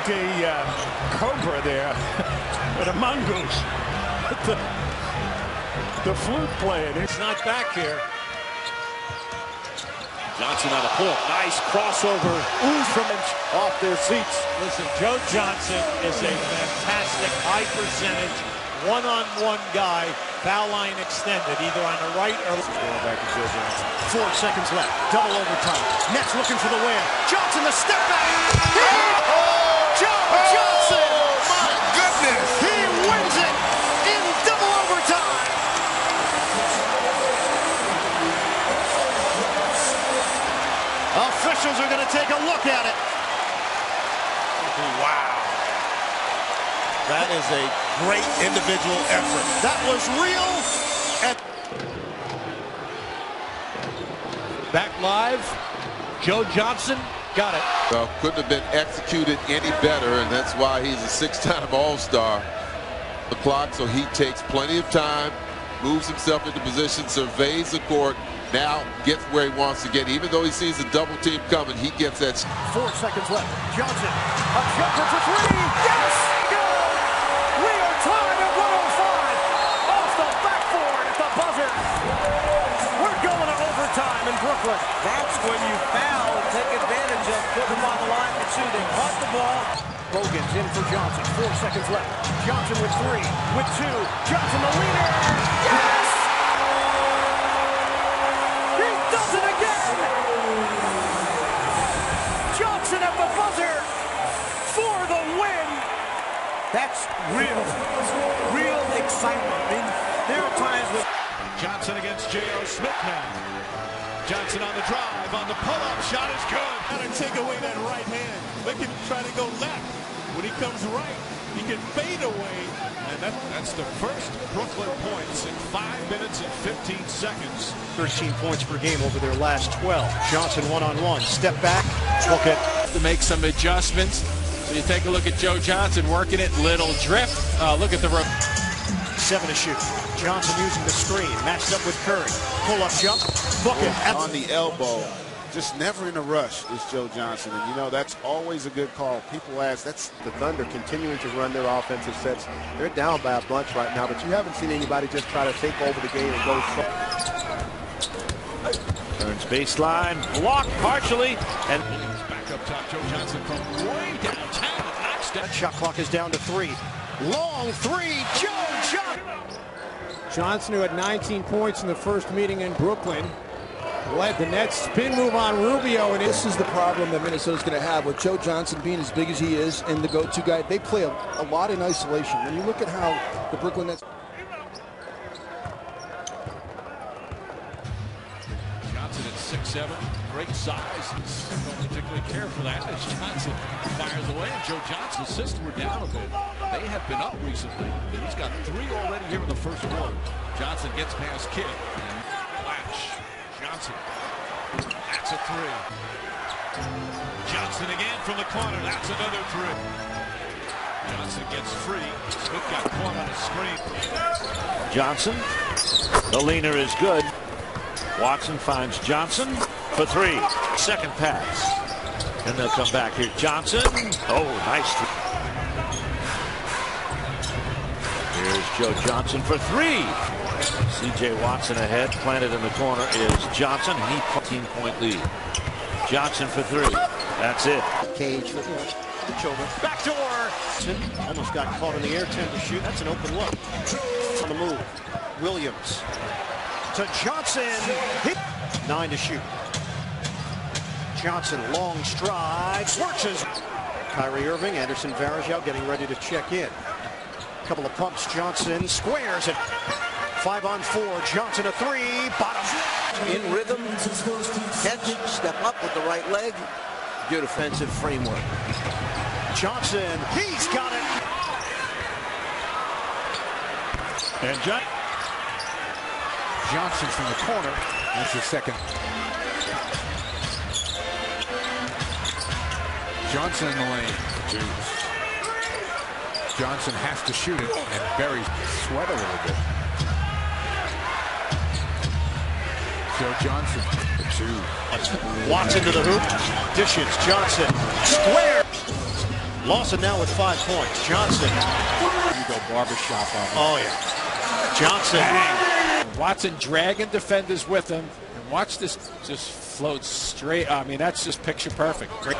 like a cobra there, but a mongoose. The flute playing. It's not back here. Johnson on a pull. Nice crossover. Ooze from off their seats. Listen, Joe Johnson is a fantastic high percentage one-on-one guy. Foul line extended, either on the right or left. Going back to Joe Johnson. 4 seconds left. Double overtime. Nets looking for the win. Johnson, the step back. Joe Johnson. Oh, my goodness. He wins it in double overtime. Officials are going to take a look at it. Wow. That is a great individual effort. That was real. Back live. Joe Johnson got it. Well, couldn't have been executed any better, and that's why he's a 6-time All-Star. The clock, so he takes plenty of time, moves himself into position, surveys the court, now gets where he wants to get. Even though he sees a double team coming, he gets that. 4 seconds left. Johnson, a jumper for three. Yes! Good! We are tied at 105. Off the backboard at the buzzer. We're going to overtime in Brooklyn. That's when you foul, take advantage of, put them on the line for two. They caught the ball. Bogan's in for Johnson. 4 seconds left. Johnson with three, with two. Johnson the leader. Yes! He does it again! Johnson at the buzzer for the win. That's real excitement. I mean, there are times when Johnson against J.R. Smith now. Johnson on the drive, on the pull-up, shot is good. Gotta take away that right hand. They can try to go left. When he comes right, he can fade away. And that's the first Brooklyn points in 5 minutes and 15 seconds. 13 points per game over their last 12. Johnson one-on-one. Step back. Look at to make some adjustments. So you take a look at Joe Johnson working it. Little drift. Look at the rope. 7 to shoot. Johnson using the screen. Matched up with Curry. Pull-up jump. Book it. On the elbow. Just never in a rush is Joe Johnson. And, you know, that's always a good call. People ask, that's the Thunder continuing to run their offensive sets. They're down by a bunch right now, but you haven't seen anybody just try to take over the game and go. Turns baseline, blocked partially, and back up top. Joe Johnson from way downtown. That shot clock is down to 3. Long three. Joe Johnson. Johnson, who had 19 points in the first meeting in Brooklyn, led the Nets spin move on Rubio, and this is the problem that Minnesota's going to have with Joe Johnson being as big as he is and the go-to guy. They play a lot in isolation. When you look at how the Brooklyn Nets. Johnson at 6'7", great size. Don't particularly care for that as Johnson fires away. And Joe Johnson's assists were down a bit. They have been up recently, but he's got 3 already here in the first quarter. Johnson gets past Kidd. And flash. Johnson. That's a 3. Johnson again from the corner. That's another 3. Johnson gets free. Smith got caught on a screen. Johnson. The leaner is good. Watson finds Johnson for 3. Second pass. And they'll come back here. Johnson. Oh, nice. Here's Joe Johnson for 3. C.J. Watson ahead, planted in the corner is Johnson. He 15-point lead. Johnson for 3. That's it. Cage for the children. Back door. Almost got caught in the air. 10 to shoot. That's an open look. On the move. Williams to Johnson. 9 to shoot. Johnson, long stride. Swerches. Kyrie Irving, Anderson Varejao getting ready to check in. Couple of pumps. Johnson squares it. 5-on-4. Johnson a 3. Bottom. in rhythm, catch, step up with the right leg. Good offensive framework. Johnson, he's got it. And Johnson from the corner. That's his second. Johnson in the lane. Johnson has to shoot it, and buries sweat a little bit. Joe Johnson, the 2. Watson to the hoop. Dishes. Johnson. Square. Lawson now with 5 points. Johnson. You go barbershop on him. Oh, yeah. Johnson. Bang. Watson dragging defenders with him. And watch this just float straight. I mean, that's just picture perfect. Great.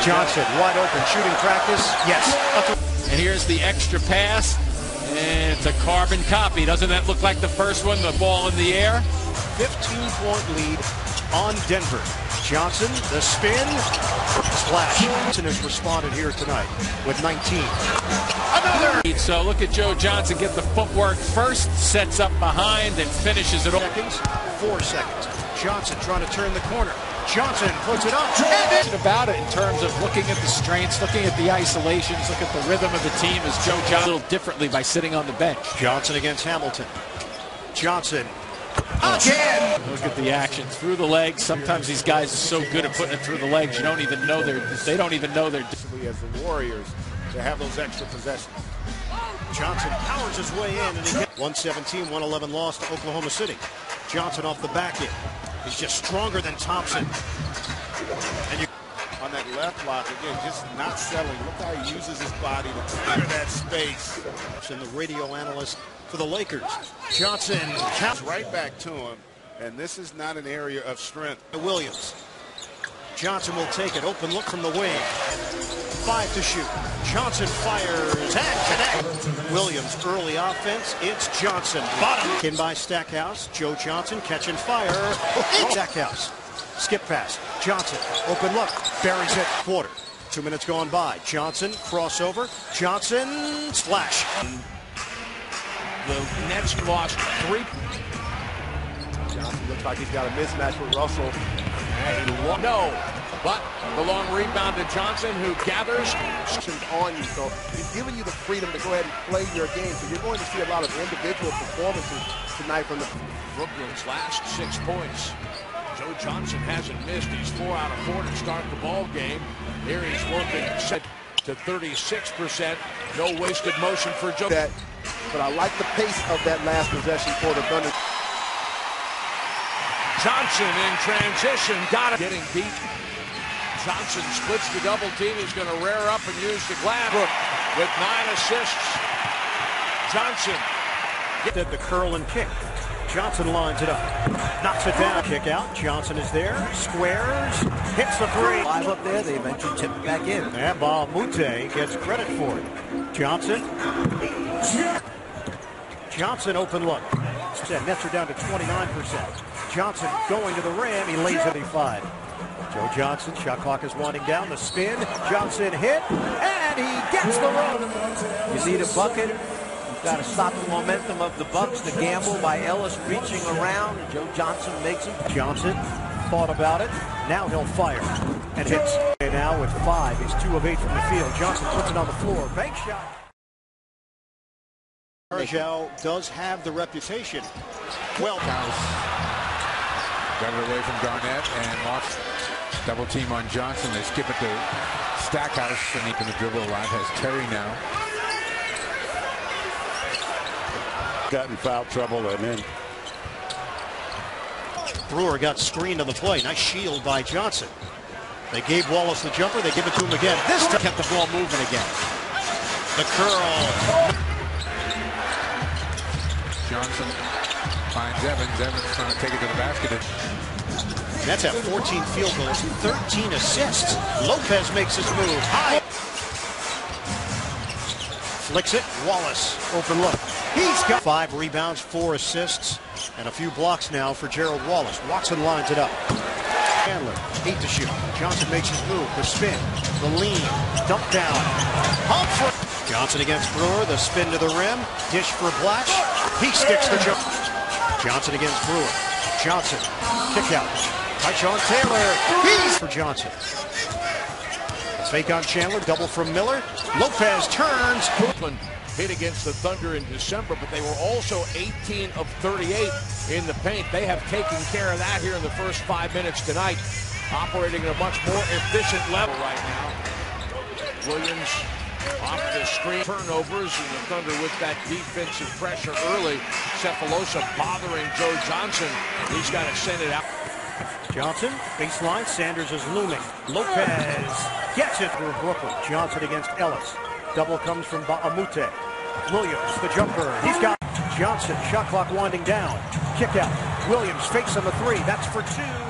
Johnson wide open. Shooting practice. Yes. And here's the extra pass. And it's a carbon copy. Doesn't that look like the first one? The ball in the air. 15-point lead on Denver. Johnson, the spin, splash. Johnson has responded here tonight with 19. Another! So look at Joe Johnson get the footwork first, sets up behind, and finishes it all. 4 seconds. Johnson trying to turn the corner. Johnson puts it up. And about it in terms of looking at the strengths, looking at the isolations, look at the rhythm of the team as Joe Johnson a little differently by sitting on the bench. Johnson against Hamilton. Johnson. Again! Look at the action through the legs. Sometimes these guys are so good at putting it through the legs, you don't even know they don't even know they're as the Warriors to have those extra possessions. Johnson powers his way in, and he gets 117-111 loss to Oklahoma City. Johnson off the back end. He's just stronger than Thompson. And you on that left block again, just not settling. Look how he uses his body to clear that space. And the radio analyst for the Lakers. Johnson counts right back to him, and this is not an area of strength. Williams. Johnson will take it. Open look from the wing. 5 to shoot. Johnson fires and connect. Williams early offense. It's Johnson. Bottom. In by Stackhouse. Joe Johnson catch and fire. Stackhouse. Skip pass. Johnson. Open look. Buries it. Quarter. 2 minutes gone by. Johnson crossover. Johnson splash. The Nets lost 3. Johnson looks like he's got a mismatch with Russell. No, but the long rebound to Johnson, who gathers. On you, so he's giving you the freedom to go ahead and play your game. So you're going to see a lot of individual performances tonight from the Brooklyn's last 6 points. Joe Johnson hasn't missed. He's 4 out of 4 to start the ball game. Here he's working set to 36%. No wasted motion for Joe. But I like the pace of that last possession for the Thunder. Johnson in transition, got it. Getting beat. Johnson splits the double team. He's going to rear up and use the glass with 9 assists. Johnson. Did the curl and kick. Johnson lines it up. Knocks it down. Kick out. Johnson is there. Squares. Hits the 3. 5 up there. They eventually tip it back in. And Mute gets credit for it. Johnson. Johnson open look. Nets are down to 29%. Johnson going to the rim. He lays it 5. Joe Johnson, shot clock is winding down. The spin. Johnson hit. And he gets the run. You need a bucket. You've got to stop the momentum of the Bucks. The gamble by Ellis reaching around. And Joe Johnson makes him. Johnson thought about it. Now he'll fire. And hits. And now with 5. He's 2 of 8 from the field. Johnson puts it on the floor. Bank shot. Rajon does have the reputation. Well, got it away from Garnett and lost double team on Johnson. They skip it to Stackhouse, and he can dribble a lot. Has Terry now. Got in foul trouble and then Brewer got screened on the play. Nice shield by Johnson. They gave Wallace the jumper. They give it to him again. This time kept the ball moving again. The curl. Johnson finds Evans. Evans trying to take it to the basket. Nets have 14 field goals, 13 assists. Lopez makes his move. High. Flicks it. Wallace. Open look. He's got 5 rebounds, 4 assists, and a few blocks now for Gerald Wallace. Watson lines it up. Chandler, 8 to shoot. Johnson makes his move. The spin. The lean. Dump down. Humford. Johnson against Brewer. The spin to the rim. Dish for Black. He sticks the jump. Johnson against Brewer. Johnson. Kick out. Tyjon Taylor. He's for Johnson. Fake on Chandler. Double from Miller. Lopez turns. Brooklyn hit against the Thunder in December, but they were also 18 of 38 in the paint. They have taken care of that here in the first 5 minutes tonight, operating at a much more efficient level right now. Williams off the screen. Turnovers, and the Thunder with that defensive pressure early. Cephalosha bothering Joe Johnson. He's got to send it out. Johnson, baseline. Sanders is looming. Lopez Gets it through Brooklyn. Johnson against Ellis. Double comes from Ba'amute. Williams, the jumper. He's got Johnson. Shot clock winding down. Kick out. Williams fakes on the three. That's for two.